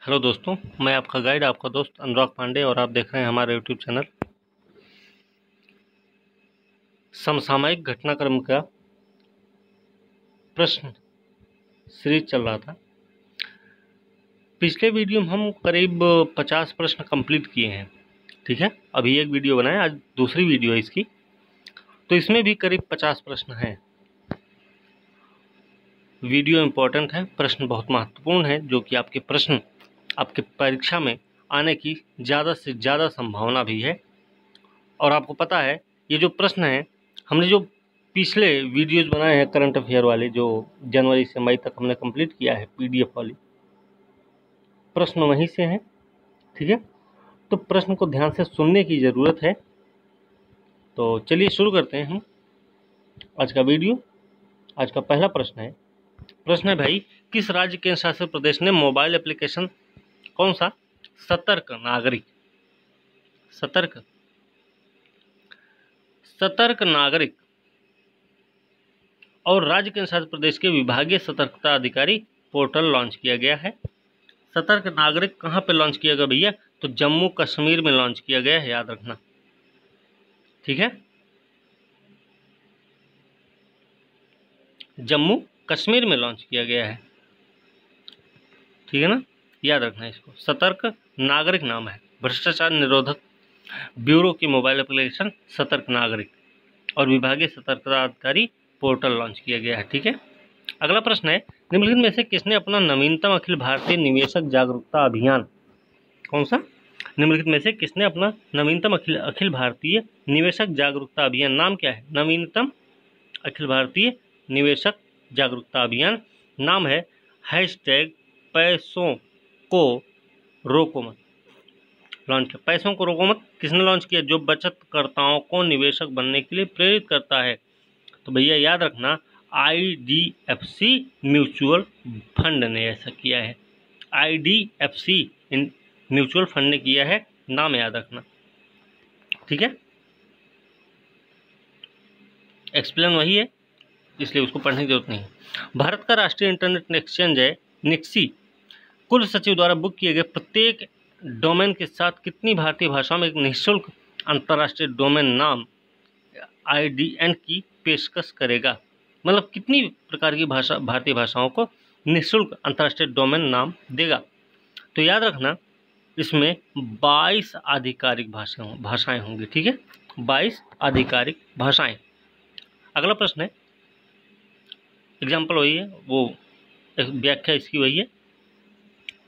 Hello दोस्तों, मैं आपका गाइड, आपका दोस्त अनुराग पांडे और आप देख रहे हैं हमारा यूट्यूब चैनल। समसामयिक घटनाक्रम का प्रश्न सीरीज चल रहा था। पिछले वीडियो में हम करीब 50 प्रश्न कंप्लीट किए हैं। ठीक है, अभी एक वीडियो बनाया, आज दूसरी वीडियो है इसकी, तो इसमें भी करीब 50 प्रश्न हैं। वीडियो इम्पोर्टेंट है, प्रश्न बहुत महत्वपूर्ण है, जो कि आपके प्रश्न आपके परीक्षा में आने की ज़्यादा से ज़्यादा संभावना भी है। और आपको पता है, ये जो प्रश्न है, हमने जो पिछले वीडियोस बनाए हैं करंट अफेयर वाले, जो जनवरी से मई तक हमने कंप्लीट किया है, पीडीएफ वाली, प्रश्न वहीं से हैं। ठीक है, तो प्रश्न को ध्यान से सुनने की ज़रूरत है। तो चलिए शुरू करते हैं हम आज का वीडियो। आज का पहला प्रश्न है भाई, किस राज्य केंद्र शासित प्रदेश ने मोबाइल एप्लीकेशन, कौन सा? सतर्क नागरिक और राज्य केंद्र शासित प्रदेश के विभागीय सतर्कता अधिकारी पोर्टल लॉन्च किया गया है। सतर्क नागरिक कहाँ पे लॉन्च किया गया भैया? तो जम्मू कश्मीर में लॉन्च किया गया है, याद रखना। ठीक है, जम्मू कश्मीर में लॉन्च किया गया है। ठीक है ना, याद रखना इसको। सतर्क नागरिक नाम है, भ्रष्टाचार निरोधक ब्यूरो की मोबाइल एप्लीकेशन सतर्क नागरिक और विभागीय सतर्कता अधिकारी पोर्टल लॉन्च किया गया है। ठीक है, अगला प्रश्न है, निम्नलिखित में से किसने अपना नवीनतम अखिल भारतीय निवेशक जागरूकता अभियान, कौन सा? निम्नलिखित में से किसने अपना नवीनतम अखिल भारतीय निवेशक जागरूकता अभियान, नाम क्या है? नवीनतम अखिल भारतीय निवेशक जागरूकता अभियान, नाम है हैशटैग पैसों को रोको मत। लॉन्च किया, पैसों को रोको मत किसने लॉन्च किया? जो बचतकर्ताओं को निवेशक बनने के लिए प्रेरित करता है। तो भैया याद रखना, IDFC म्यूचुअल फंड ने ऐसा किया है। IDFC म्यूचुअल फंड ने किया है, नाम याद रखना। ठीक है, एक्सप्लेन वही है, इसलिए उसको पढ़ने की जरूरत नहीं। भारत का राष्ट्रीय इंटरनेट एक्सचेंज है निक्सी, कुल सचिव द्वारा बुक किए गए प्रत्येक डोमेन के साथ कितनी भारतीय भाषाओं में एक निःशुल्क अंतर्राष्ट्रीय डोमेन नाम IDN की पेशकश करेगा? मतलब कितनी प्रकार की भारतीय भाषाओं को निःशुल्क अंतर्राष्ट्रीय डोमेन नाम देगा? तो याद रखना, इसमें 22 आधिकारिक भाषाएं होंगी। ठीक है, 22 आधिकारिक भाषाएं। अगला प्रश्न है, एग्जाम्पल वही है, वो व्याख्या इसकी वही है।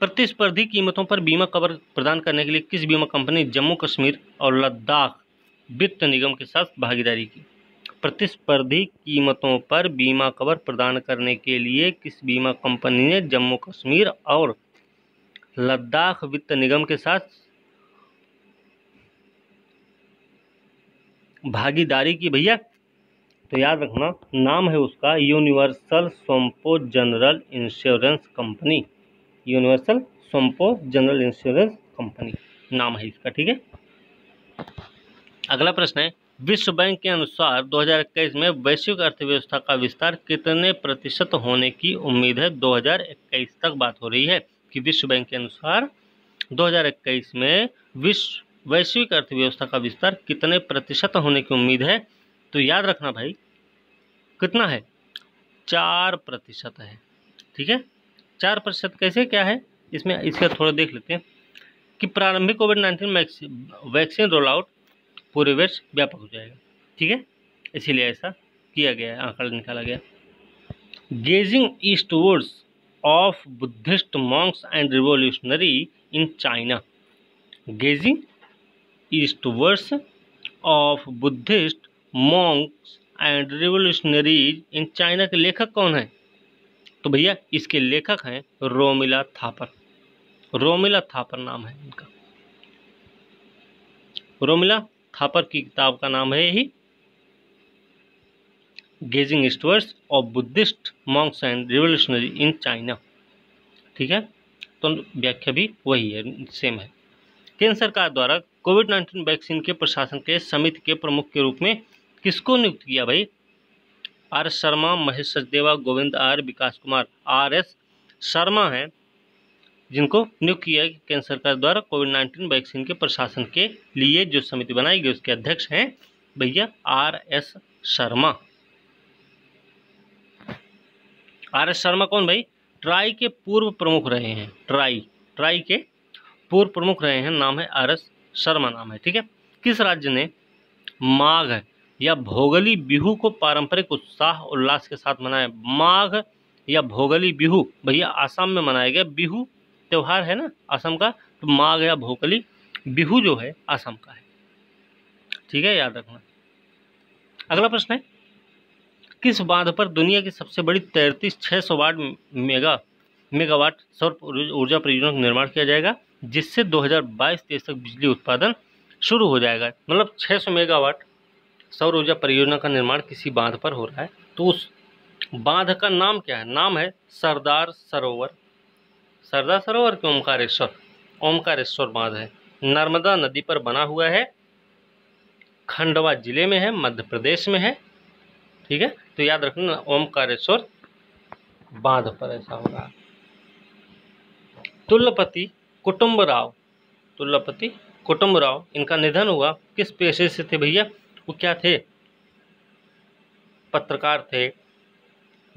प्रतिस्पर्धी कीमतों पर बीमा कवर प्रदान करने के लिए किस बीमा कंपनी जम्मू कश्मीर और लद्दाख वित्त निगम के साथ भागीदारी की? प्रतिस्पर्धी कीमतों पर बीमा कवर प्रदान करने के लिए किस बीमा कंपनी ने जम्मू कश्मीर और लद्दाख वित्त निगम के साथ भागीदारी की भैया? तो याद रखना, नाम है उसका universal Sompo general insurance company. Universal Sompo general insurance company नाम है इसका। ठीक है, अगला प्रश्न है, विश्व बैंक के अनुसार 2021 में वैश्विक अर्थव्यवस्था का विस्तार कितने प्रतिशत होने की उम्मीद है? 2021 तक बात हो रही है कि विश्व बैंक के अनुसार 2021 में वैश्विक अर्थव्यवस्था का विस्तार कितने प्रतिशत होने की उम्मीद है? तो याद रखना भाई, कितना है? 4% है। ठीक है, 4% कैसे, क्या है इसमें, इसका थोड़ा देख लेते हैं कि प्रारंभिक कोविड-19 वैक्सीन रोल आउट पूरे वर्ष व्यापक हो जाएगा। ठीक है, इसीलिए ऐसा किया गया है, आंकड़ा निकाला गया। Gazing eastwards of Buddhist monks and revolutionary in China. Gazing eastwards of Buddhist monks and revolutionaries in China के लेखक कौन है? तो भैया इसके लेखक हैं रोमिला थापर। रोमिला थापर नाम है इनका। रोमिला थापर की किताब का नाम है यही, gazing eastwards of Buddhist monks and revolutionary in China. ठीक है, तो व्याख्या भी वही है, सेम है। केंद्र सरकार द्वारा कोविड-19 वैक्सीन के प्रशासन के समिति के प्रमुख के रूप में किसको नियुक्त किया भाई? RS शर्मा, महेश सचदेवा, गोविंद R, विकास कुमार। RS शर्मा है जिनको नियुक्त किया है केंद्र सरकार द्वारा कोविड-19 वैक्सीन के प्रशासन के लिए जो समिति बनाई गई उसके अध्यक्ष हैं भैया RS शर्मा। RS शर्मा कौन भाई? ट्राई के पूर्व प्रमुख रहे हैं। ट्राई के पूर्व प्रमुख रहे हैं, नाम है RS शर्मा नाम है, ठीक है। किस राज्य ने माघ या भोगली बिहू को पारंपरिक उत्साह उल्लास के साथ मनाया? माघ या भोगली बिहू भैया आसाम में मनाया गया। बिहू त्योहार है ना असम का, तो माघ या भोगली बिहू जो है असम का है, ठीक है, याद रखना। अगला प्रश्न है, किस बांध पर दुनिया की सबसे बड़ी 33,600 मेगावाट सौर ऊर्जा परियोजना का निर्माण किया जाएगा, जिससे 2022-23 तक बिजली उत्पादन शुरू हो जाएगा? मतलब 600 मेगावाट सौर ऊर्जा परियोजना का निर्माण किसी बांध पर हो रहा है, तो उस बांध का नाम क्या है? नाम है सरदार सरोवर। सरदार सरोवर के ओमकारेश्वर बांध है, नर्मदा नदी पर बना हुआ है, खंडवा जिले में है, मध्य प्रदेश में है, ठीक है। तो याद रखना ओमकारेश्वर बांध पर ऐसा हो रहा है। तुल्यपति कुटुंबराव इनका निधन हुआ, किस पेशे से थे भैया? वो क्या थे? पत्रकार थे,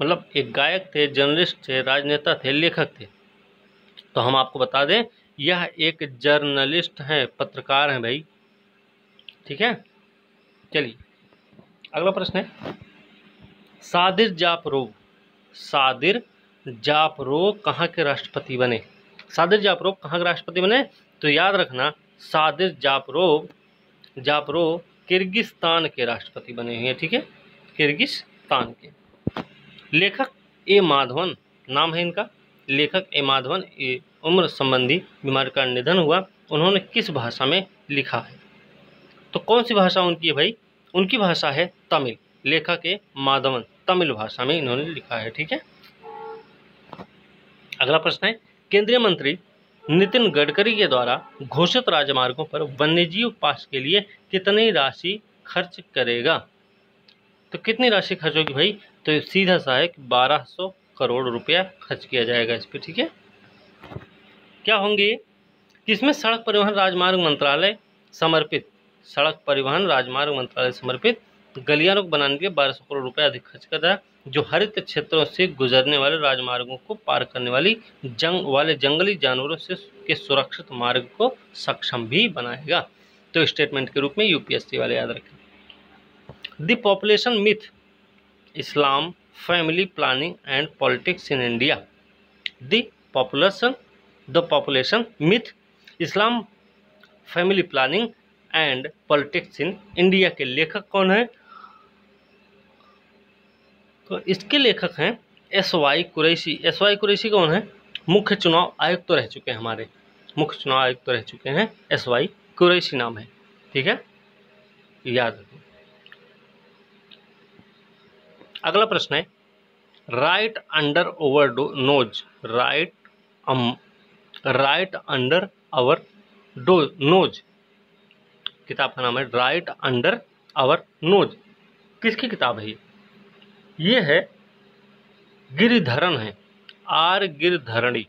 मतलब एक गायक थे, जर्नलिस्ट थे, राजनेता थे, लेखक थे। तो हम आपको बता दें यह एक जर्नलिस्ट हैं, पत्रकार हैं भाई, ठीक है। चलिए अगला प्रश्न है, सादिर जापरोव कहाँ के राष्ट्रपति बने? सादिर जापरोव कहाँ के राष्ट्रपति बने? तो याद रखना सादिर जापरोव किर्गिस्तान के राष्ट्रपति बने हुए हैं, ठीक है, किर्गिस्तान के। लेखक ए माधवन नाम है इनका, लेखक ए माधवन उम्र संबंधी बीमारी का निधन हुआ। उन्होंने किस भाषा में लिखा है? तो कौन सी भाषा उनकी है भाई? उनकी भाषा है तमिल। लेखक ए माधवन तमिल भाषा में इन्होंने लिखा है, ठीक है। अगला प्रश्न है, केंद्रीय मंत्री नितिन गडकरी के द्वारा घोषित राजमार्गों पर वन्यजीव पास के लिए कितनी राशि खर्च करेगा? तो कितनी राशि खर्च होगी भाई? तो सीधा सा है कि 1200 करोड़ रुपया खर्च किया जाएगा इस पर, ठीक है। क्या होंगे? किसमें सड़क परिवहन राजमार्ग मंत्रालय समर्पित गलियारों को बनाने के लिए 1200 करोड़ रुपए अधिक खर्च कर रहा है, जो हरित क्षेत्रों से गुजरने वाले राजमार्गों को पार करने वाली जंगली जानवरों से के सुरक्षित मार्ग को सक्षम भी बनाएगा। तो स्टेटमेंट के रूप में यूपीएससी वाले याद रखें। The population myth, Islam, family planning and politics in India. The population myth, Islam, family planning and politics in India के लेखक कौन है? तो इसके लेखक हैं SY कुरैशी कौन है? मुख्य चुनाव आयुक्त तो रह चुके हैं हमारे, मुख्य चुनाव आयुक्त तो रह चुके हैं, SY कुरैशी नाम है, ठीक है, याद रखें। अगला प्रश्न है, राइट अंडर आवर नोज किताब का नाम है राइट अंडर आवर नोज। किसकी किताब है ये है गिरिधरन है, आर गिरधरणी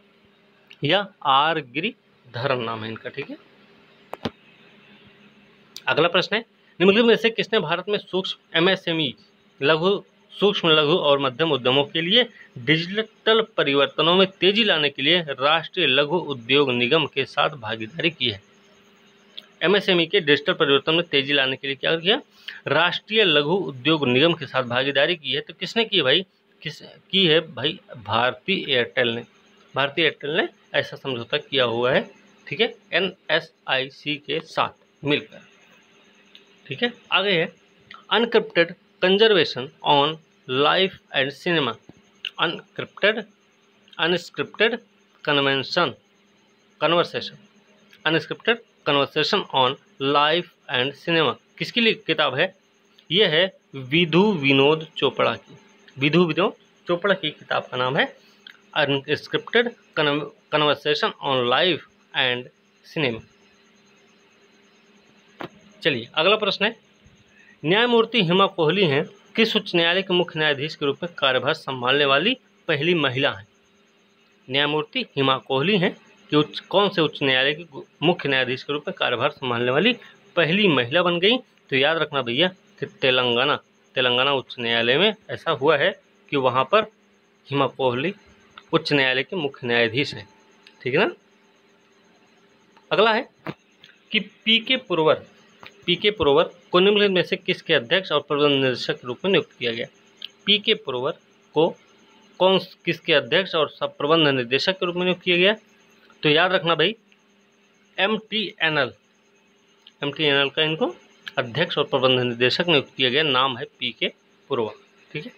या आर गिरिधरन नाम है इनका, ठीक है। अगला प्रश्न है, निम्नलिखित में से किसने भारत में MSME सूक्ष्म लघु और मध्यम उद्यमों के लिए डिजिटल परिवर्तनों में तेजी लाने के लिए राष्ट्रीय लघु उद्योग निगम के साथ भागीदारी की है? MSME के डिजिटल परिवर्तन में तेजी लाने के लिए क्या किया? राष्ट्रीय लघु उद्योग निगम के साथ भागीदारी की है। तो किसने की भाई? की है भाई? भारती एयरटेल ने ऐसा समझौता किया हुआ है, ठीक है, NSIC के साथ मिलकर, ठीक है। आगे है unscripted conversation on life and cinema, unscripted conversation on life and cinema किसकी किताब है? यह है विधु विनोद चोपड़ा की किताब का नाम है unscripted conversation on life and cinema. चलिए अगला प्रश्न है, न्यायमूर्ति हिमा कोहली हैं किस उच्च न्यायालय के मुख्य न्यायाधीश के रूप में कार्यभार संभालने वाली पहली महिला हैं? न्यायमूर्ति हिमा कोहली हैं कि कौन से उच्च न्यायालय की मुख्य न्यायाधीश के रूप में कार्यभार संभालने वाली पहली महिला बन गई? तो याद रखना भैया कि तेलंगाना उच्च न्यायालय में ऐसा हुआ है कि वहाँ पर हिमा कोहली उच्च न्यायालय के मुख्य न्यायाधीश हैं। ठीक है ना। अगला है कि पीके पुरोवर को निम्नलिखित में से किसके अध्यक्ष और प्रबंध निदेशक के रूप में नियुक्त किया गया? पीके पुरोवर को किसके अध्यक्ष और सब प्रबंध निदेशक के रूप में नियुक्त किया गया? तो याद रखना भाई MTNL का इनको अध्यक्ष और प्रबंध निदेशक नियुक्त किया गया। नाम है पीके पुरोवर। ठीक है।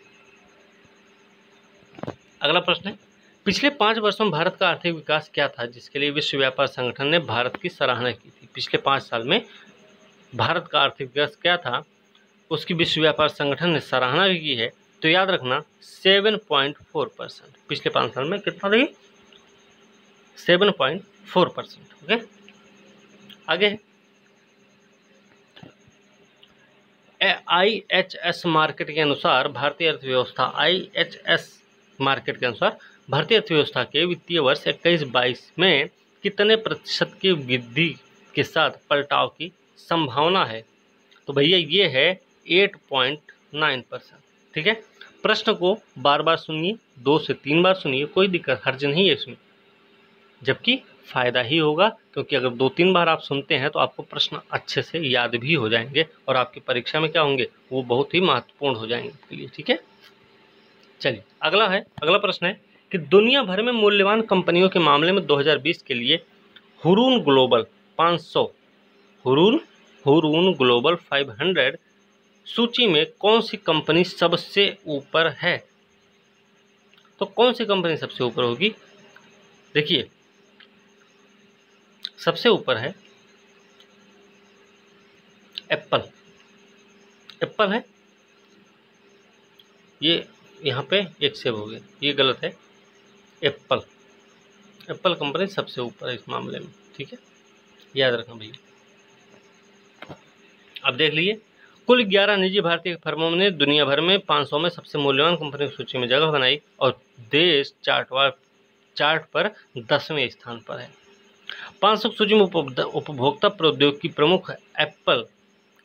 अगला प्रश्न है, पिछले 5 वर्षों में भारत का आर्थिक विकास क्या था जिसके लिए विश्व व्यापार संगठन ने भारत की सराहना की थी? पिछले 5 साल में भारत का आर्थिक विकास क्या था, उसकी विश्व व्यापार संगठन ने सराहना भी की है। तो याद रखना 7.4%। पिछले 5 साल में कितना रही? 7.4%। ओके। आगे IHS मार्केट के अनुसार भारतीय अर्थव्यवस्था के वित्तीय वर्ष 21-22 में कितने प्रतिशत की वृद्धि के साथ पलटाव की संभावना है? तो भैया ये है 8.9%। ठीक है। प्रश्न को बार बार सुनिए, 2 से 3 बार सुनिए, कोई दिक्कत हर्ज नहीं है इसमें, जबकि फायदा ही होगा, क्योंकि अगर 2-3 बार आप सुनते हैं तो आपको प्रश्न अच्छे से याद भी हो जाएंगे और आपकी परीक्षा में क्या होंगे, वो बहुत ही महत्वपूर्ण हो जाएंगे आपके लिए। ठीक है। चलिए अगला प्रश्न है कि दुनिया भर में मूल्यवान कंपनियों के मामले में 2020 के लिए हुरून ग्लोबल 500 सूची में कौन सी कंपनी सबसे ऊपर है? तो कौन सी कंपनी सबसे ऊपर होगी? देखिए, सबसे ऊपर है एप्पल है। ये यहाँ पे एक सेव हो गया, ये गलत है। एप्पल कंपनी सबसे ऊपर है इस मामले में। ठीक है, याद रखना भैया। अब देख लीजिए, कुल 11 निजी भारतीय फर्मों ने दुनिया भर में 500 में सबसे मूल्यवान कंपनी की सूची में जगह बनाई और देश चार्ट पर 10वें स्थान पर है। 500 सूची में उपभोक्ता प्रौद्योगिकी प्रमुख एप्पल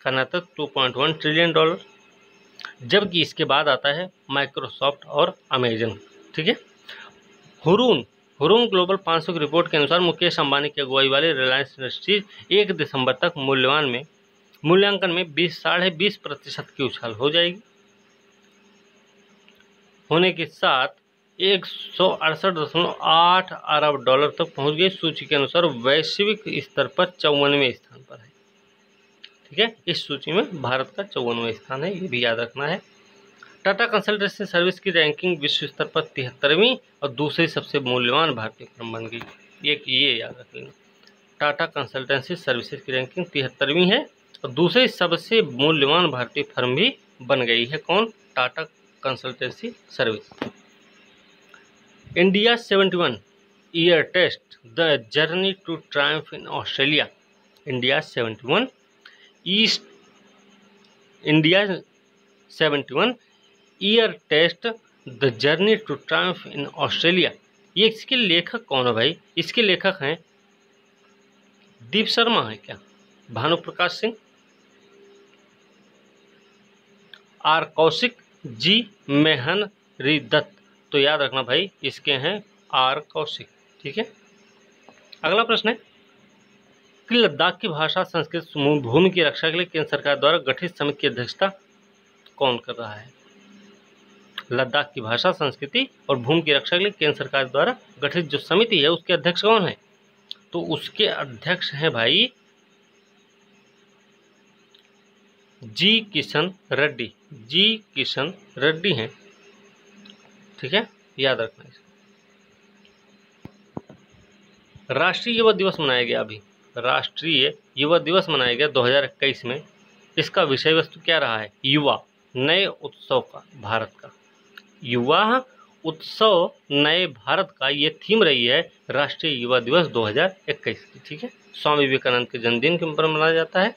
का नेतृत्व $2.1 ट्रिलियन, जबकि इसके बाद आता है माइक्रोसॉफ्ट और अमेजन। ठीक है। हुरून ग्लोबल 500 की रिपोर्ट के अनुसार मुकेश अंबानी की अगुवाई वाले रिलायंस इंडस्ट्रीज 1 दिसंबर तक मूल्यांकन में 20.5% की उछाल हो जाएगी, होने के साथ $168.8 अरब तक पहुंच गई। सूची के अनुसार वैश्विक स्तर पर 54वें स्थान पर है। ठीक है, इस सूची में भारत का 54वां स्थान है, ये भी याद रखना है। टाटा कंसल्टेंसी सर्विस की रैंकिंग विश्व स्तर पर 73वीं और दूसरी सबसे मूल्यवान भारतीय फर्म बन गई। ये याद रख लेना, टाटा कंसल्टेंसी सर्विसेज की रैंकिंग 73वीं है और दूसरी सबसे मूल्यवान भारतीय फर्म भी बन गई है। कौन? Tata consultancy service. India 71 year test the journey to triumph in Australia. India 71 year test the journey to triumph in Australia. ये इसके लेखक कौन है भाई? इसके लेखक हैं दीप शर्मा है क्या, भानु प्रकाश सिंह, आर कौशिक, जी मेहनरी दत्त। तो याद रखना भाई, इसके हैं आर कौशिक। ठीक है। अगला प्रश्न है कि लद्दाख की भाषा संस्कृति भूमि की रक्षा के लिए केंद्र सरकार द्वारा गठित समिति की अध्यक्षता कौन कर रहा है? लद्दाख की भाषा संस्कृति और भूमि की रक्षा के लिए केंद्र सरकार द्वारा गठित जो समिति है उसके अध्यक्ष कौन है? तो उसके अध्यक्ष हैं भाई जी किशन रेड्डी हैं। ठीक है, याद रखना। राष्ट्रीय युवा दिवस मनाया गया, अभी राष्ट्रीय युवा दिवस मनाया गया 2021 में। इसका विषय वस्तु क्या रहा है? युवा नए उत्सव का, भारत का युवा उत्सव नए भारत का, ये थीम रही है राष्ट्रीय युवा दिवस 2021 की। ठीक है, स्वामी विवेकानंद के जन्मदिन के ऊपर मनाया जाता है।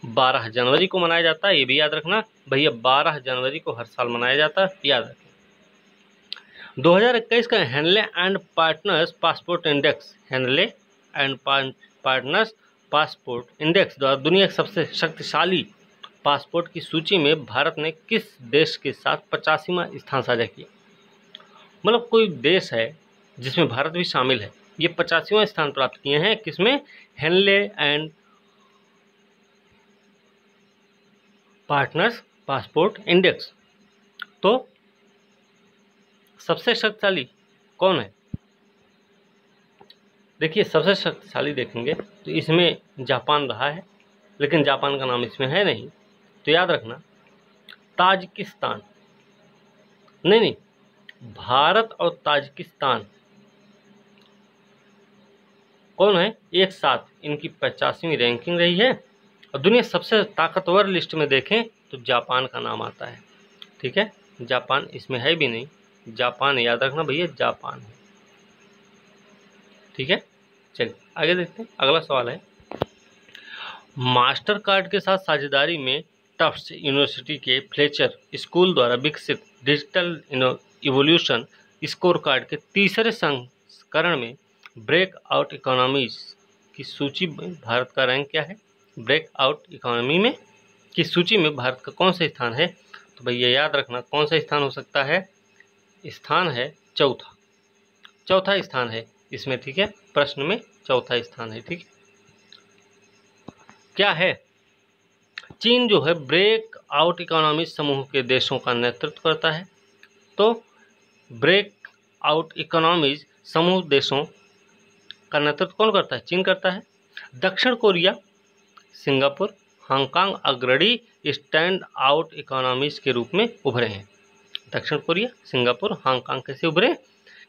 12 जनवरी को मनाया जाता है, ये भी याद रखना भैया, 12 जनवरी को हर साल मनाया जाता है, याद रखें। 2021 का Henley and partners passport index, Henley and partners passport index द्वारा दुनिया के सबसे शक्तिशाली पासपोर्ट की सूची में भारत ने किस देश के साथ 85वां स्थान साझा किया? मतलब कोई देश है जिसमें भारत भी शामिल है, ये 85वां स्थान प्राप्त किए हैं, किसमें? Henley and partners passport index. तो सबसे शक्तिशाली कौन है? देखिए, सबसे शक्तिशाली देखेंगे तो इसमें जापान रहा है, लेकिन जापान का नाम इसमें है नहीं, तो याद रखना ताजिकिस्तान, नहीं, भारत और ताजिकिस्तान कौन है? एक साथ इनकी 85वीं रैंकिंग रही है। और दुनिया सबसे ताकतवर लिस्ट में देखें तो जापान का नाम आता है। ठीक है, जापान इसमें है भी नहीं, जापान याद रखना भैया, जापान है। ठीक है, चलिए आगे देखते हैं। अगला सवाल है, मास्टर कार्ड के साथ साझेदारी में टफ्ट्स यूनिवर्सिटी के फ्लेचर स्कूल द्वारा विकसित डिजिटल इवोल्यूशन स्कोर कार्ड के तीसरे संस्करण में ब्रेक आउट इकोनॉमीज की सूची में भारत का रैंक क्या है? ब्रेक आउट इकोनॉमी में की सूची में भारत का कौन सा स्थान है? तो भैया याद रखना कौन सा स्थान हो सकता है? स्थान है चौथा, चौथा स्थान है इसमें। ठीक है, प्रश्न में चौथा स्थान है। ठीक है, क्या है? चीन जो है ब्रेक आउट इकोनॉमी समूह के देशों का नेतृत्व करता है। तो ब्रेक आउट इकोनॉमीज समूह देशों का नेतृत्व कौन करता है? चीन करता है। दक्षिण कोरिया, सिंगापुर, हांगकांग अग्रणी स्टैंड आउट इकोनॉमीज के रूप में उभरे हैं। दक्षिण कोरिया, सिंगापुर, हांगकांग कैसे उभरे?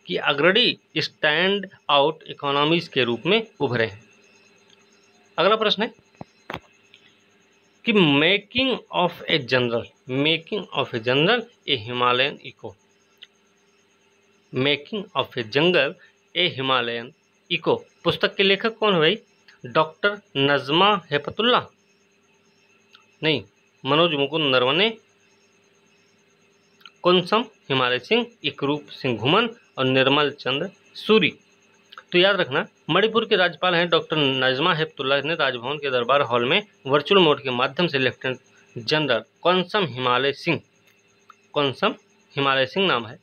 कि अग्रणी स्टैंड आउट इकोनॉमीज के रूप में उभरे हैं। अगला प्रश्न है कि making of a general a Himalayan echo, making of a jungle a Himalayan echo पुस्तक के लेखक कौन है भाई? डॉक्टर नजमा हेपतुल्ला, नहीं, मनोज मुकुंद नरवणे, कुनसम हिमालय सिंह, एकरूप सिंह घुमन और निर्मल चंद्र सूरी। तो याद रखना मणिपुर के राज्यपाल हैं डॉक्टर नजमा हेपतुल्ला ने राजभवन के दरबार हॉल में वर्चुअल मोड के माध्यम से लेफ्टिनेंट जनरल कुनसम हिमालय सिंह नाम है,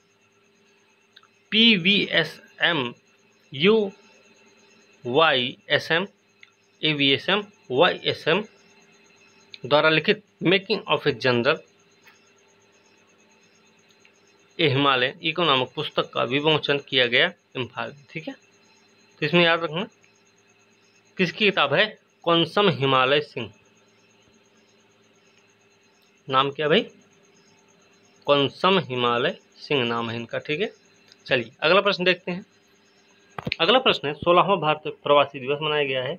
PVSM UYSM AVSM YSM द्वारा लिखित making of a general a Himalaya echo नामक पुस्तक का विमोचन किया गया इम्फाल में। ठीक है, तो इसमें याद रखना किसकी किताब है? कुनसम हिमालय सिंह, नाम क्या भाई? कुनसम हिमालय सिंह नाम है इनका। ठीक है, चलिए अगला प्रश्न देखते हैं। अगला प्रश्न है, 16वां भारत प्रवासी दिवस मनाया गया है।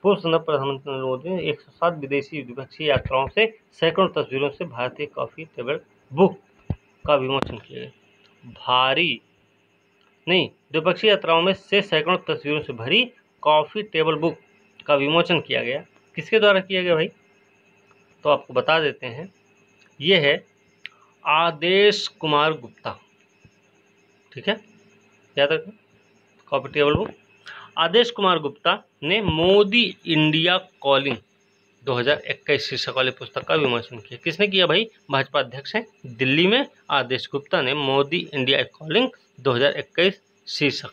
पूर्व संदर्भ प्रधानमंत्री नरेंद्र मोदी ने 107 विदेशी द्विपक्षीय यात्राओं से सैकड़ों तस्वीरों से भारतीय कॉफी टेबल बुक का विमोचन किया गया। द्विपक्षीय यात्राओं में से सैकड़ों तस्वीरों से भरी कॉफी टेबल बुक का विमोचन किया गया। किसके द्वारा किया गया भाई? तो आपको बता देते हैं, ये है आदेश कुमार गुप्ता। ठीक है, याद रखना कॉफी टेबल बुक। आदेश कुमार गुप्ता ने मोदी इंडिया कॉलिंग 2021 शीर्षक वाली पुस्तक का विमोचन किया। किसने किया भाई? भाजपा अध्यक्ष हैं दिल्ली में आदेश गुप्ता ने मोदी इंडिया कॉलिंग 2021 शीर्षक,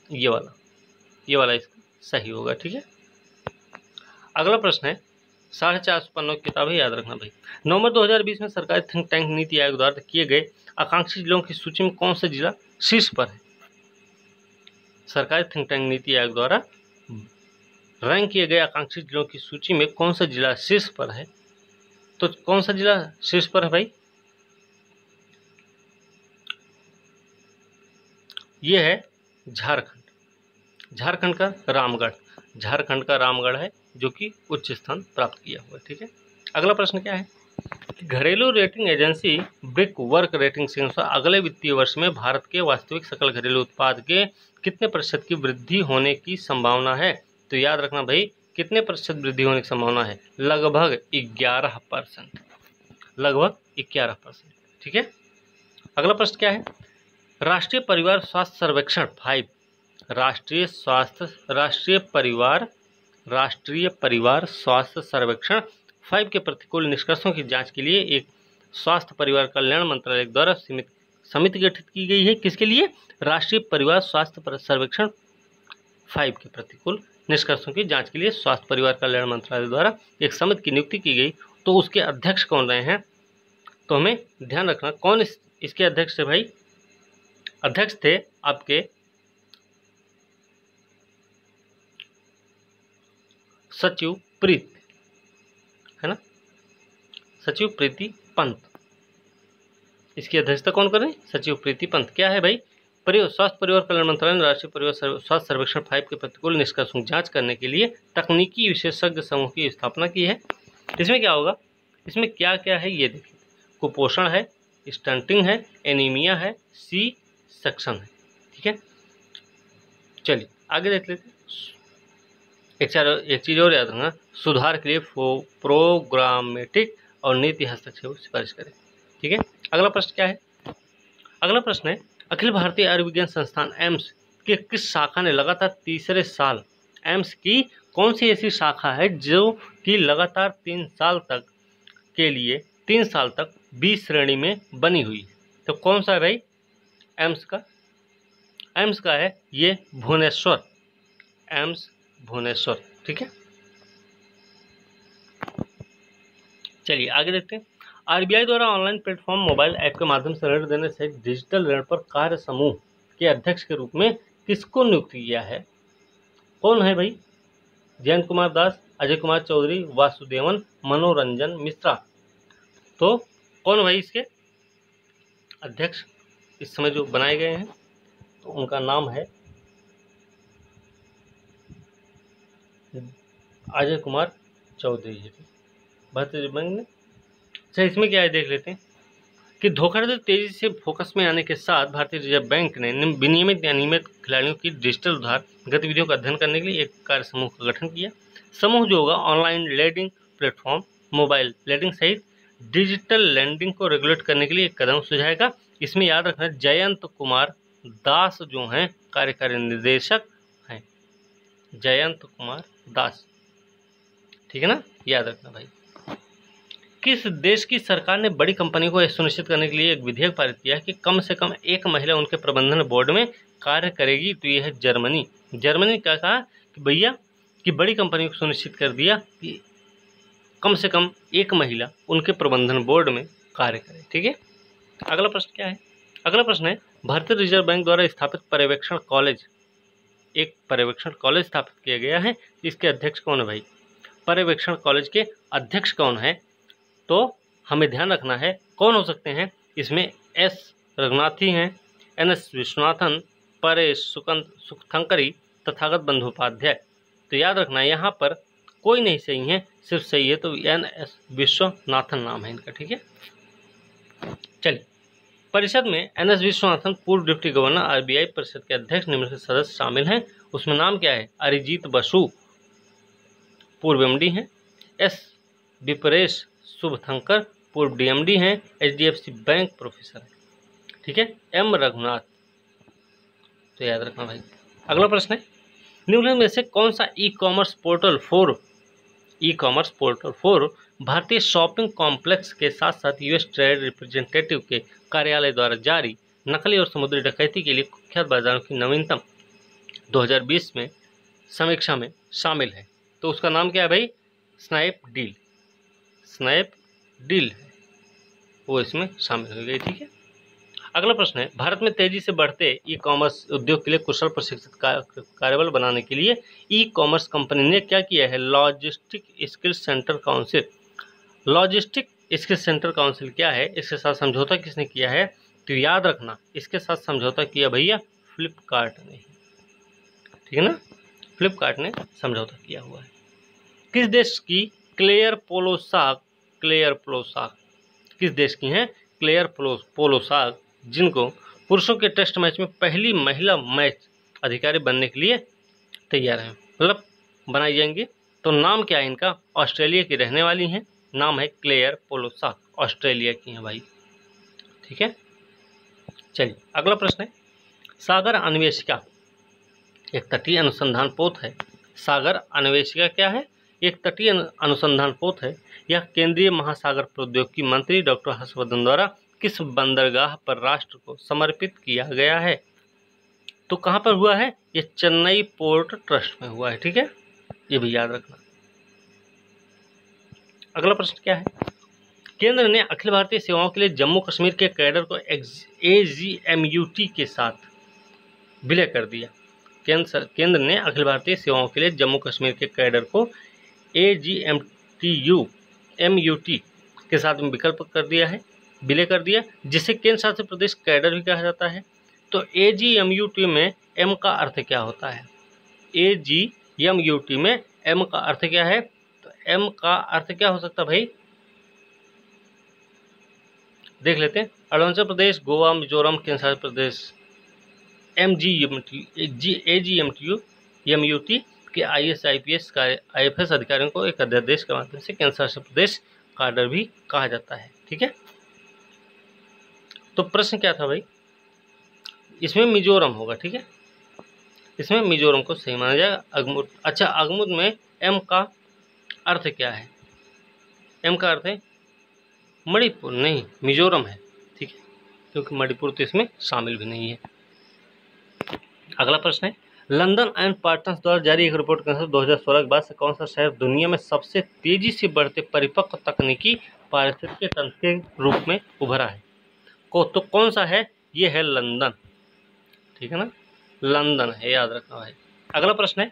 ये वाला इसका सही होगा। ठीक है, अगला प्रश्न है, 450 पन्नों की किताब है, याद रखना भाई। नवंबर 2020 में सरकारी थिंक टैंक नीति आयोग द्वारा किए गए आकांक्षी जिलों की सूची में कौन सा जिला शीर्ष पर है? सरकारी थिंक टैंक नीति आयोग द्वारा रैंक किए गए आकांक्षी जिलों की सूची में कौन सा जिला शीर्ष पर है? तो कौन सा जिला शीर्ष पर है भाई? ये है झारखंड का रामगढ़ है जो कि उच्च स्थान प्राप्त किया हुआ है। ठीक है, अगला प्रश्न क्या है कि घरेलू rating agency brick work rating के अनुसार अगले वित्तीय वर्ष में भारत के वास्तविक सकल घरेलू उत्पाद के कितने प्रतिशत की वृद्धि होने की संभावना है? तो याद रखना भाई, कितने प्रतिशत वृद्धि होने की संभावना है? लगभग 11%। ठीक है, अगला प्रश्न क्या है, राष्ट्रीय परिवार स्वास्थ्य सर्वेक्षण 5, राष्ट्रीय परिवार स्वास्थ्य सर्वेक्षण 5 के प्रतिकूल निष्कर्षों की जांच के लिए एक स्वास्थ्य परिवार कल्याण मंत्रालय द्वारा समिति गठित की गई है। किसके लिए? राष्ट्रीय परिवार स्वास्थ्य सर्वेक्षण 5 के प्रतिकूल निष्कर्षों की जांच के लिए स्वास्थ्य परिवार कल्याण मंत्रालय द्वारा एक समिति की नियुक्ति की गई। तो उसके अध्यक्ष कौन रहे हैं? तो हमें ध्यान रखना कौन इसके अध्यक्ष थे भाई? अध्यक्ष थे आपके सचिव प्रीति, है ना, सचिव प्रीति पंत। इसकी अध्यक्षता कौन कर रहे हैं? सचिव प्रीति पंत। क्या है भाई? स्वास्थ्य परिवार कल्याण मंत्रालय ने राष्ट्रीय परिवार स्वास्थ्य सर्वेक्षण 5 के प्रतिकूल निष्कर्षों की जांच करने के लिए तकनीकी विशेषज्ञ समूह की स्थापना की है। इसमें क्या होगा? इसमें क्या क्या है ये देखिए, कुपोषण है, स्टंटिंग है, एनीमिया है, सी सेक्शन है। ठीक है, चलिए आगे देख लेते हैं। एक चीज और याद रखना, सुधार के लिए प्रोग्रामेटिक और नीति हस्तक्षेप सिफारिश करें। ठीक है, अगला प्रश्न क्या है? अगला प्रश्न है, अखिल भारतीय आयुर्विज्ञान संस्थान एम्स के किस शाखा ने लगातार तीसरे साल, एम्स की कौन सी ऐसी शाखा है जो कि लगातार 3 साल तक बी श्रेणी में बनी हुई है? तो कौन सा है भाई एम्स का? एम्स का है ये भुवनेश्वर, एम्स भुवनेश्वर। ठीक है, चलिए आगे देखते हैं। आरबीआई द्वारा ऑनलाइन प्लेटफॉर्म मोबाइल ऐप के माध्यम से ऋण देने से डिजिटल ऋण पर कार्य समूह के अध्यक्ष के रूप में किसको नियुक्त किया है? कौन है भाई? जयंत कुमार दास, अजय कुमार चौधरी, वासुदेवन, मनोरंजन मिश्रा। तो कौन भाई इसके अध्यक्ष इस समय जो बनाए गए हैं? तो उनका नाम है अजय कुमार चौधरी जी, भारतीय रिजर्व बैंक ने। अच्छा, इसमें क्या है देख लेते हैं कि धोखाधड़ी तेजी से फोकस में आने के साथ भारतीय रिजर्व बैंक ने विनियमित या नियमित खिलाड़ियों की डिजिटल उधार गतिविधियों का अध्ययन करने के लिए एक कार्य समूह का गठन किया। समूह जो होगा online lending platform, mobile lending सहित डिजिटल लेंडिंग को रेगुलेट करने के लिए एक कदम सुझाएगा। इसमें याद रखना जयंत कुमार दास जो हैं कार्यकारी निर्देशक हैं, जयंत कुमार दास। ठीक है ना, याद रखना भाई। किस देश की सरकार ने बड़ी कंपनियों को यह सुनिश्चित करने के लिए एक विधेयक पारित किया है कि कम से कम एक महिला उनके प्रबंधन बोर्ड में कार्य करेगी? तो यह है जर्मनी। जर्मनी क्या कहा कि भैया कि बड़ी कंपनियों को सुनिश्चित कर दिया कि कम से कम एक महिला उनके प्रबंधन बोर्ड में कार्य करे। ठीक है, अगला प्रश्न क्या है? अगला प्रश्न है, भारतीय रिजर्व बैंक द्वारा स्थापित पर्यवेक्षण कॉलेज, एक पर्यवेक्षण कॉलेज स्थापित किया गया है। इसके अध्यक्ष कौन है भाई? पर्यवेक्षण कॉलेज के अध्यक्ष कौन है? तो हमें ध्यान रखना है कौन हो सकते हैं इसमें? एस रघुनाथी हैं, एनएस विश्वनाथन, परेश सुखथंकरी, तथागत बंदोपाध्याय। तो याद रखना यहाँ पर कोई नहीं सही है, सिर्फ सही है तो एनएस विश्वनाथन नाम है इनका। ठीक है, चलिए परिषद में एनएस विश्वनाथन पूर्व डिप्टी गवर्नर आरबीआई परिषद के अध्यक्ष निम्नलिखित सदस्य शामिल हैं। उसमें नाम क्या है? अरिजीत बसु पूर्व एमडी हैं, एस विपरेश शुभशंकर पूर्व डीएमडी हैं, एचडीएफसी बैंक प्रोफेसर है। ठीक है, एम रघुनाथ। तो याद रखना भाई। अगला प्रश्न है, निम्नलिखित में से कौन सा ई कॉमर्स पोर्टल फॉर भारतीय शॉपिंग कॉम्प्लेक्स के साथ साथ यूएस ट्रेड रिप्रेजेंटेटिव के कार्यालय द्वारा जारी नकली और समुद्री डकैती के लिए कुख्यात बाजारों की नवीनतम 2020 में समीक्षा में शामिल है? तो उसका नाम क्या है भाई? स्नैपडील है, वो इसमें शामिल हो गई। ठीक है, अगला प्रश्न है, भारत में तेजी से बढ़ते ई कॉमर्स उद्योग के लिए कुशल प्रशिक्षित कार्यबल बनाने के लिए ई कॉमर्स कंपनी ने क्या किया है? Logistic skill centre council. Logistic skill centre council क्या है? इसके साथ समझौता किसने किया है? तो याद रखना इसके साथ समझौता किया भैया फ्लिपकार्ट ने। ठीक है ना, फ्लिपकार्ट ने समझौता किया हुआ है। किस देश की क्लेयर पोलोसाक किस देश की हैं क्लेयर पोलोसाक, जिनको पुरुषों के टेस्ट मैच में पहली महिला मैच अधिकारी बनने के लिए तैयार हैं, मतलब बनाई जाएंगी? तो नाम क्या है इनका? ऑस्ट्रेलिया की रहने वाली हैं, नाम है क्लेयर पोलोसाक, ऑस्ट्रेलिया की हैं भाई। ठीक है, चलिए अगला प्रश्न है, सागर अन्वेषिका एक तटीय अनुसंधान पोत है। सागर अन्वेषिका क्या है? एक तटीय अनुसंधान पोत है। यह केंद्रीय महासागर प्रौद्योगिकी मंत्री डॉक्टर हर्षवर्धन द्वारा किस बंदरगाह पर राष्ट्र को समर्पित किया गया है? तो कहाँ पर हुआ है? ये चेन्नई पोर्ट ट्रस्ट में हुआ है। ठीक है, ये भी याद रखना। अगला प्रश्न क्या है, केंद्र ने अखिल भारतीय सेवाओं के लिए जम्मू कश्मीर के कैडर को AGMUT के साथ विलय कर दिया। केंद्र ने अखिल भारतीय सेवाओं के लिए जम्मू कश्मीर के कैडर को AGMUT के साथ विकल्प कर दिया है, विलय कर दिया, जिसे केंद्र शासित प्रदेश कैडर भी कहा जाता है। तो AGMUT में M का अर्थ क्या होता है? AGMUT में M का अर्थ क्या है? तो M का अर्थ क्या हो सकता है भाई? देख लेते हैं। अरुणाचल प्रदेश, गोवा, मिजोरम, केंद्र शासित प्रदेश। AGMUT के IAS IPS का IFS अधिकारियों को एक अध्यादेश के माध्यम से केंद्र शासित प्रदेश कैडर भी कहा जाता है। ठीक है, तो प्रश्न क्या था भाई? इसमें मिजोरम होगा। ठीक है, इसमें मिजोरम को सही माना जाएगा। अगमुद, अच्छा अगमुद में M का अर्थ क्या है? M का अर्थ है मणिपुर, नहीं मिजोरम है। ठीक है, क्योंकि मणिपुर तो इसमें शामिल भी नहीं है। अगला प्रश्न है, लंदन एंड पार्टनर्स द्वारा जारी एक रिपोर्ट के अनुसार 2016 के बाद से कौन सा शहर दुनिया में सबसे तेजी से बढ़ते परिपक्व तकनीकी पारिस्थितिकी तंत्र के रूप में उभरा है? तो कौन सा है? ये है लंदन। ठीक है ना, लंदन है, याद रखना भाई। अगला प्रश्न है,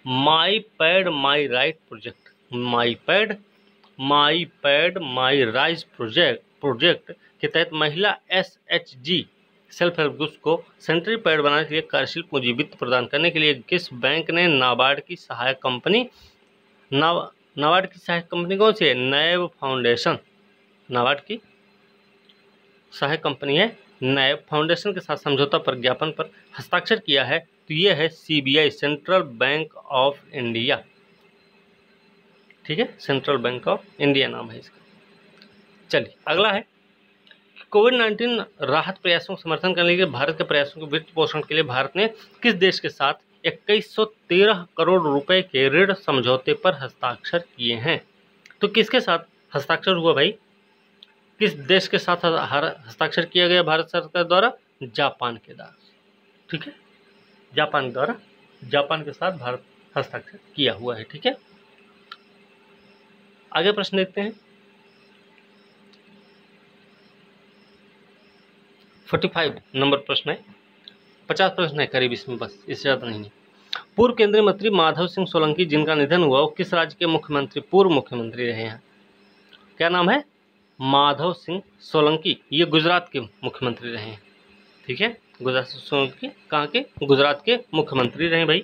my pad my right project, my pad my rise project के तहत महिला SHG सेल्फ हेल्प ग्रुप्स को सैनिटरी पैड बनाने के लिए कार्यशील पूंजी वित्त प्रदान करने के लिए किस बैंक ने नाबार्ड की सहायक कंपनी कौन सी है? नैब फाउंडेशन। नाबार्ड की सहायक कंपनी है नैब फाउंडेशन के साथ समझौता पर ज्ञापन पर हस्ताक्षर किया है। तो ये है CBI, central bank of India. ठीक है, सेंट्रल बैंक ऑफ इंडिया नाम है इसका। चलिए अगला है, कोविड-19 राहत प्रयासों को समर्थन करने के लिए भारत के प्रयासों के वित्त पोषण के लिए भारत ने किस देश के साथ 2113 करोड़ रुपए के ऋण समझौते पर हस्ताक्षर किए हैं? तो किसके साथ हस्ताक्षर हुआ भाई? किस देश के साथ हस्ताक्षर किया गया भारत सरकार द्वारा? जापान के द्वारा। ठीक है, जापान द्वारा, जापान के साथ भारत हस्ताक्षर किया हुआ है। ठीक है, आगे प्रश्न देखते हैं। 45 नंबर प्रश्न है, 50 प्रश्न है करीब इसमें, बस इससे ज़्यादा नहीं है। पूर्व केंद्रीय मंत्री माधव सिंह सोलंकी जिनका निधन हुआ, वो किस राज्य के मुख्यमंत्री, पूर्व मुख्यमंत्री रहे हैं? क्या नाम है? माधव सिंह सोलंकी। ये गुजरात के मुख्यमंत्री रहे हैं। ठीक है, गुजरात सोलंकी कहाँ के? गुजरात के मुख्यमंत्री रहे भाई।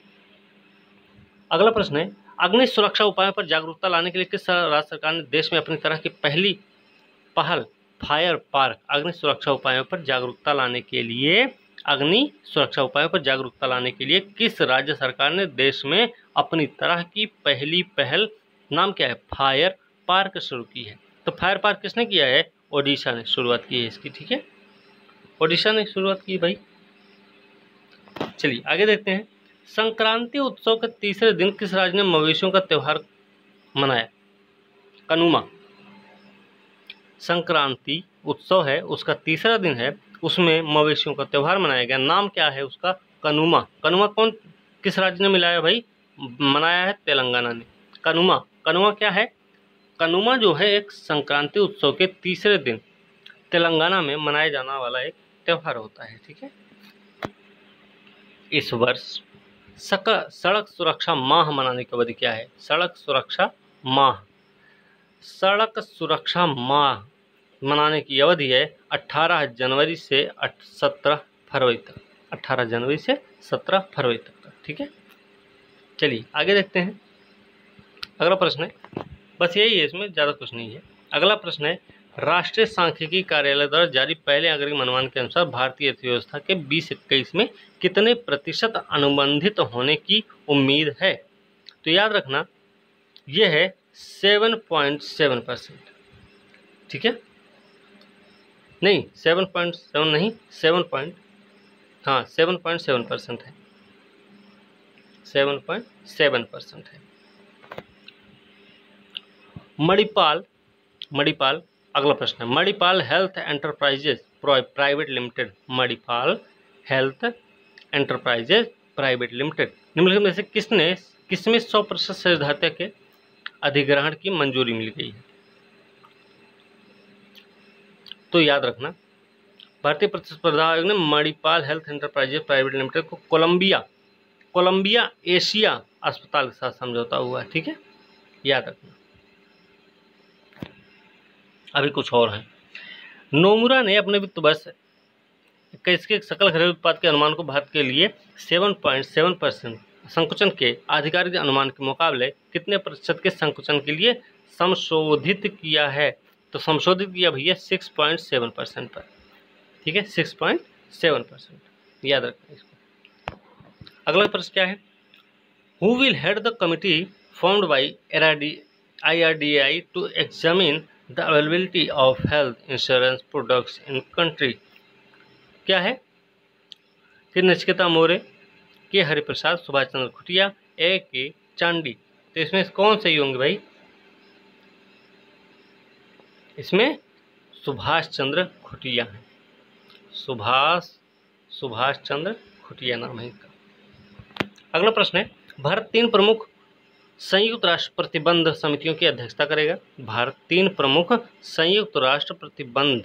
अगला प्रश्न है, अग्नि सुरक्षा उपायों पर जागरूकता लाने के लिए किस राज्य सरकार ने देश में अपनी तरह की पहली पहल फायर पार्क, अग्नि सुरक्षा उपायों पर जागरूकता लाने के लिए, अग्नि सुरक्षा उपायों पर जागरूकता लाने के लिए किस राज्य सरकार ने देश में अपनी तरह की पहली पहल, नाम क्या है? फायर पार्क शुरू की है। तो फायर पार्क किसने किया है? ओडिशा ने शुरुआत की है इसकी। ठीक है, ओडिशा ने शुरुआत की भाई। चलिए आगे देखते हैं, संक्रांति उत्सव के तीसरे दिन किस राज्य ने मवेशियों का त्योहार मनाया? कनुमा। संक्रांति उत्सव है, उसका तीसरा दिन है, उसमें मवेशियों का त्योहार मनाया गया। नाम क्या है उसका? कनुमा। कनुमा कौन, किस राज्य ने मिलाया भाई? मनाया है तेलंगाना ने। कनुमा क्या है? कनुमा जो है एक संक्रांति उत्सव के तीसरे दिन तेलंगाना में मनाया जाने वाला एक त्यौहार होता है। ठीक है, इस वर्ष सड़क सुरक्षा माह मनाने की अवधि क्या है? सड़क सुरक्षा माह मनाने की अवधि है 18 जनवरी से 17 फरवरी तक। 18 जनवरी से 17 फरवरी तक। ठीक है, चलिए आगे देखते हैं। अगला प्रश्न है, बस यही है, इसमें ज़्यादा कुछ नहीं है। अगला प्रश्न है, राष्ट्रीय सांख्यिकी कार्यालय द्वारा जारी पहले अग्रिम अनुमान के अनुसार भारतीय अर्थव्यवस्था के 2021 में कितने प्रतिशत अनुबंधित होने की उम्मीद है? तो याद रखना यह है 7.7%। ठीक है, नहीं 7.7 नहीं 7.7% है, 7.7% है। मणिपाल मणिपाल अगला प्रश्न है, Manipal health enterprises private limited, Manipal health enterprises private limited निम्नलिखित में से किसमें 100% शेयरधारकों के अधिग्रहण की मंजूरी मिल गई है? तो याद रखना, भारतीय प्रतिस्पर्धा आयोग ने Manipal health enterprises private limited को कोलंबिया एशिया अस्पताल के साथ समझौता हुआ है, ठीक है, याद रखना। अभी कुछ और है, नोमुरा ने अपने वित्त वर्ष 21 के सकल घरेलू उत्पाद के अनुमान को भारत के लिए 7.7% संकुचन के आधिकारिक अनुमान के मुकाबले कितने प्रतिशत के संकुचन के लिए संशोधित किया है? तो संशोधित किया भैया 6.7% पर, ठीक है, 6.7%, याद रखना इसको। अगला प्रश्न क्या है, who will head the committee formed by IRDAI to examine the availability of health insurance products in country? क्या है कि नचिकेता मोरे, के हरिप्रसाद, सुभाष चंद्र खुटिया, के चांडी। तो इसमें कौन सही होंगे भाई? इसमें सुभाष चंद्र खुटिया है, सुभाष चंद्र खुटिया नाम है इनका। अगला प्रश्न है, भारत 3 प्रमुख संयुक्त राष्ट्र प्रतिबंध समितियों की अध्यक्षता करेगा। भारत 3 प्रमुख संयुक्त राष्ट्र प्रतिबंध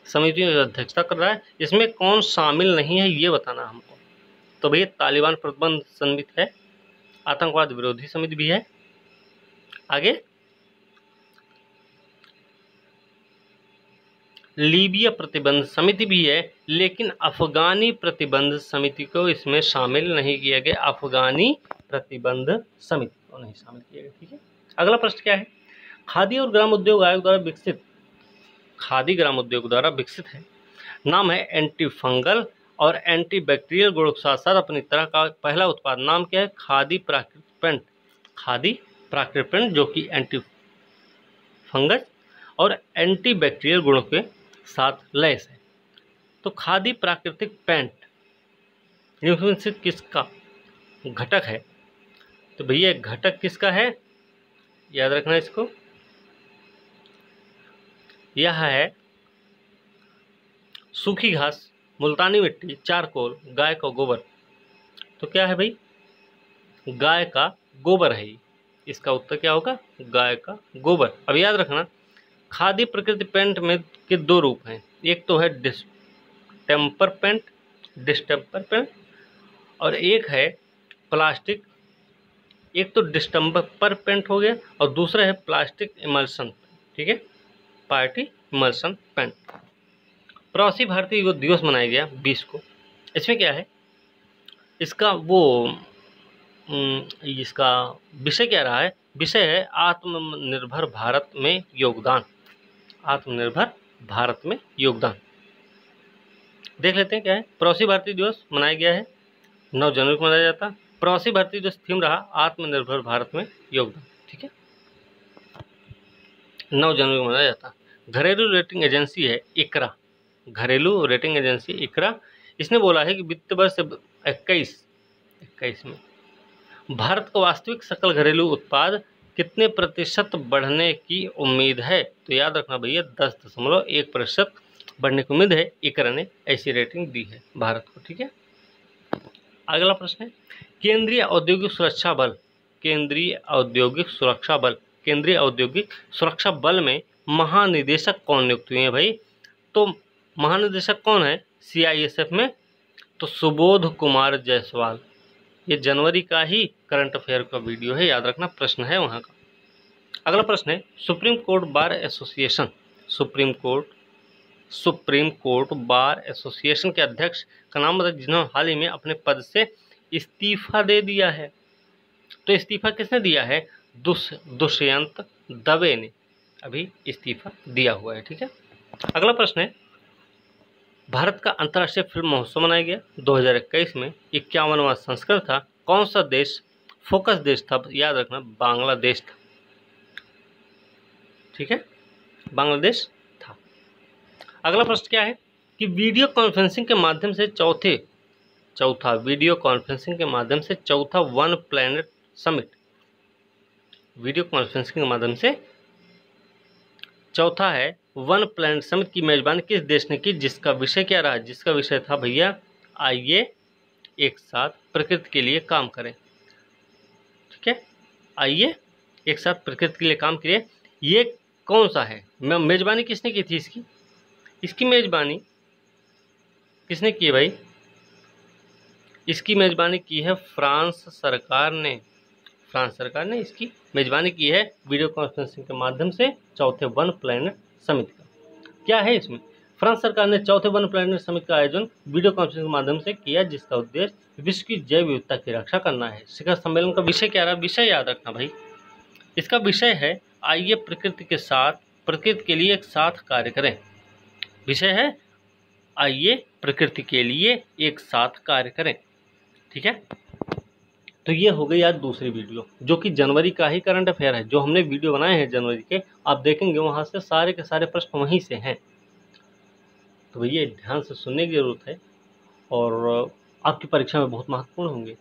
समितियों की अध्यक्षता कर रहा है, इसमें कौन शामिल नहीं है ये बताना हमको। तो भैया तालिबान प्रतिबंध समिति है, आतंकवाद विरोधी समिति भी है, आगे लीबिया प्रतिबंध समिति भी है, लेकिन अफगानी प्रतिबंध समिति को इसमें शामिल नहीं किया गया, अफगानी प्रतिबंध समिति को नहीं शामिल किया गया, ठीक है। अगला प्रश्न क्या है, खादी और ग्राम उद्योग आयोग द्वारा विकसित, खादी ग्राम उद्योग द्वारा विकसित है, नाम है एंटी फंगल और एंटी बैक्टीरियल गुणों के साथ साथ अपनी तरह का पहला उत्पाद, नाम क्या है? खादी प्राकृतिक पेंट, खादी प्राकृतिक पेंट जो कि एंटी फंगस और एंटी बैक्टीरियल गुणों के साथ लैस है। तो खादी प्राकृतिक पेंट इनमें से किसका घटक है? तो भैया घटक किसका है, याद रखना इसको, यह है सूखी घास, मुल्तानी मिट्टी, चारकोल, गाय का गोबर। तो क्या है भाई? गाय का गोबर है, इसका उत्तर क्या होगा? गाय का गोबर। अब याद रखना, खादी प्रकृति पेंट में के 2 रूप हैं, एक तो है डिस्टेम्पर पेंट और एक है प्लास्टिक, एक तो डिस्टेम्पर पेंट हो गया और दूसरा है प्लास्टिक इमल्सन, ठीक है, पार्टी इमल्सन पेंट। प्रवासी भारतीय युवा दिवस मनाया गया 20 को, इसमें क्या है इसका इसका विषय क्या रहा है? विषय है आत्मनिर्भर भारत में योगदान, आत्मनिर्भर भारत में योगदान। देख लेते हैं क्या है। प्रवासी भारतीय दिवस मनाया गया है 9 जनवरी को मनाया जाता है। प्रवासी भारतीय दिवस थीम रहा आत्मनिर्भर भारत में योगदान, ठीक है, 9 जनवरी को मनाया जाता है। घरेलू रेटिंग एजेंसी है इकरा, घरेलू रेटिंग एजेंसी इकरा, इसने बोला है कि वित्त वर्ष 21 में भारत का वास्तविक सकल घरेलू उत्पाद कितने प्रतिशत बढ़ने की उम्मीद है? तो याद रखना भैया 10.1% बढ़ने की उम्मीद है, इकरा ने ऐसी रेटिंग दी है भारत को, ठीक है। अगला प्रश्न है, केंद्रीय औद्योगिक सुरक्षा बल में महानिदेशक कौन नियुक्त हुए हैं भाई? तो महानिदेशक कौन है CISF में? तो सुबोध कुमार जायसवाल। ये जनवरी का ही करंट अफेयर का वीडियो है, याद रखना, प्रश्न है वहाँ का। अगला प्रश्न है, सुप्रीम कोर्ट बार एसोसिएशन के अध्यक्ष का नाम बताइए जिन्होंने हाल ही में अपने पद से इस्तीफा दे दिया है। तो इस्तीफा किसने दिया है? दुष्यंत दवे ने अभी इस्तीफा दिया हुआ है, ठीक है। अगला प्रश्न है, भारत का अंतर्राष्ट्रीय फिल्म महोत्सव मनाया गया 2021 में, 51वां संस्करण था। कौन सा देश फोकस देश था? याद रखना बांग्लादेश था, ठीक है, बांग्लादेश था। अगला प्रश्न क्या है कि वीडियो कॉन्फ्रेंसिंग के माध्यम से चौथा one planet summit, video conferencing के माध्यम से चौथा है वन प्लैनेट समिट की मेजबानी किस देश ने की, जिसका विषय क्या रहा, जिसका विषय था भैया आइए एक साथ प्रकृति के लिए काम करें। ठीक है, आइए एक साथ प्रकृति के लिए काम करें। ये कौन सा है, मेजबानी किसने की थी इसकी मेजबानी किसने की है भाई, इसकी मेजबानी की है फ्रांस सरकार ने इसकी मेजबानी की है वीडियो कॉन्फ्रेंसिंग के माध्यम से चौथे वन प्लैनेट समिट का। क्या है इसमें, फ्रांस सरकार ने चौथे वन प्लैनेट समिट का आयोजन वीडियो कॉन्फ्रेंसिंग के माध्यम से किया, जिसका उद्देश्य विश्व की जैव विविधता की रक्षा करना है। शिखर सम्मेलन का विषय क्या रहा, विषय याद रखना भाई, इसका विषय है आइए प्रकृति के लिए एक साथ कार्य करें। विषय है आइए प्रकृति के लिए एक साथ कार्य करें। ठीक है, तो ये हो गई आज दूसरी वीडियो, जो कि जनवरी का ही करंट अफेयर है। जो हमने वीडियो बनाए हैं जनवरी के, आप देखेंगे वहाँ से सारे के सारे प्रश्न वहीं से हैं। तो भैया ध्यान से सुनने की ज़रूरत है और आपकी परीक्षा में बहुत महत्वपूर्ण होंगे।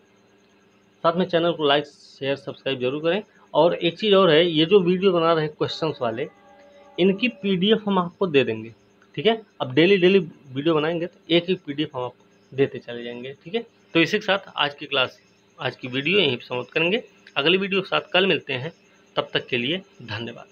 साथ में चैनल को लाइक शेयर सब्सक्राइब जरूर करें। और एक चीज़ और है, ये जो वीडियो बना रहे हैं क्वेश्चंस वाले, इनकी PDF हम आपको दे देंगे। ठीक है, अब डेली वीडियो बनाएंगे तो एक PDF हम आपको देते चले जाएंगे। ठीक है, तो इसी के साथ आज की वीडियो यहीं पर समाप्त करेंगे। अगली वीडियो के साथ कल मिलते हैं, तब तक के लिए धन्यवाद।